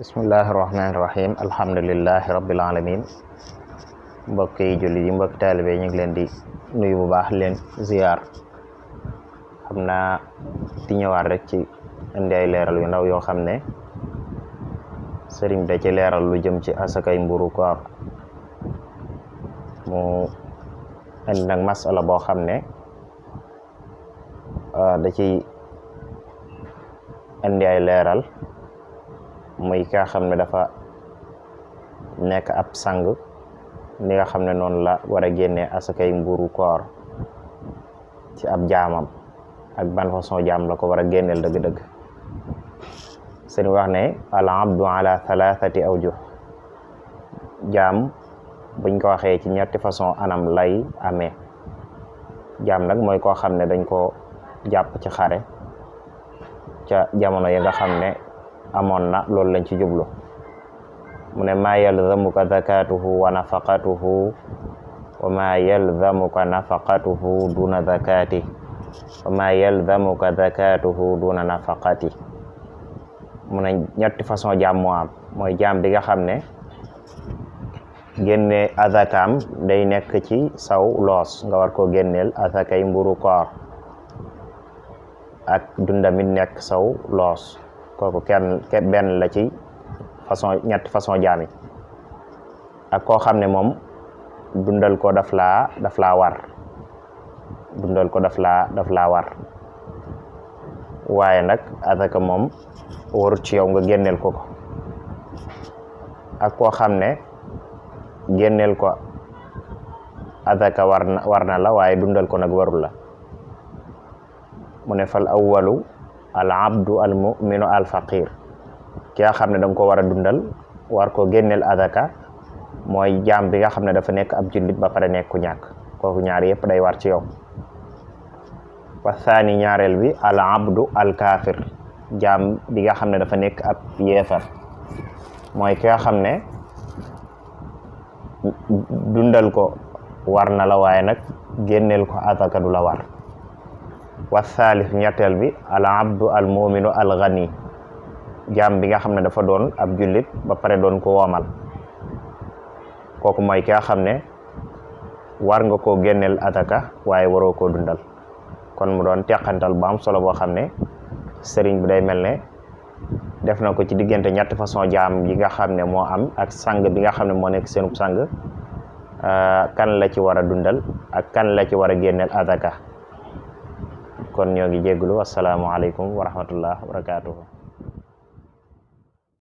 Bismillahirrahmanirrahim. Alhamdulillahi rabbil alamin. Mbokk yi julli yi mbokk taalibe ñu ngi leen di nuyu bu baax leen ziar. xam naa di ñëwaat rek ci indi ay leeral yu ndaw yoo xam ne sëriñ da ci leeral lu jëm ci asakay mburu koor mu indi nag masala boo xam ne da ci indi ay leeral muy ka xam ne dafa nekk ab sang ni nga xam ne noonu la war a génnee asakay mburu koor ci ab jaamam ak ban façon jaam la ko war a génneel dëgg-dëgg seen wax ne al abdu ala thalathati awjuh jaam buñ ko waxee ci ñetti façon anam lay amee jaam nag mooy koo xam ne dañ ko jàpp ci xare ca jamono yi nga xam ne amoon na loolu lañ ci jublu mu ne maa yalzamuka zakatuhu wa nafaqatuhu wa maa yalzamuka nafaqatuhu duna zakati wa maa yalzamuka zakatuhu duna nafaqati mu ne ñetti façon jaam moo am mooy jaam bi nga xam ne génne azakaam day nekk ci saw loos nga war koo génneel azakay mburu koor ak dundamit nekk saw loos kooku benn la ci ñetti façon jaam yi ak koo xam ne moom dundal ko daf laa war dundal ko daf laa war waaye nag azaka moom warut ci yow nga génneel ko ak koo xam ne génneel ko azaka war na la waaye dundal ko nag warul la mu ne fal awwalu al abdu al mu'minu al faqir ki nga xam ne danga ko war a dundal war ko génneel azaka mooy jaam bi nga xam ne dafa nekk ab jullit ba pare nekk ku ñàkk kooku ñaar yëpp day war ci yow wa thani ñaareel bi al abdu al kafir jaam bi nga xam ne dafa nekk ab yeefar mooy ki nga xam ne dundal ko war na la waaye nag génneel ko azaka du la war wa thalith ñetteel bi al abdu al muminu al ghani jaam bi nga xam ne dafa doon ab jullit ba pare doon ko woomal kooku mooy ki nga xam ne war nga koo génneel azaka waaye waroo koo dundal kon mu doon teqantal bu am solo boo xam ne sëriñ bi day mel ne def na ko ci diggante ñetti façon jaam yi nga xam ne moo am ak sang bi nga xam ne moo nekk seenub sang kan la ci war a dundal ak kan la ci war a génneel azaka kon ñoo ngi jégglu assalaamu aleykum wa rahmatullah wa barakatuhu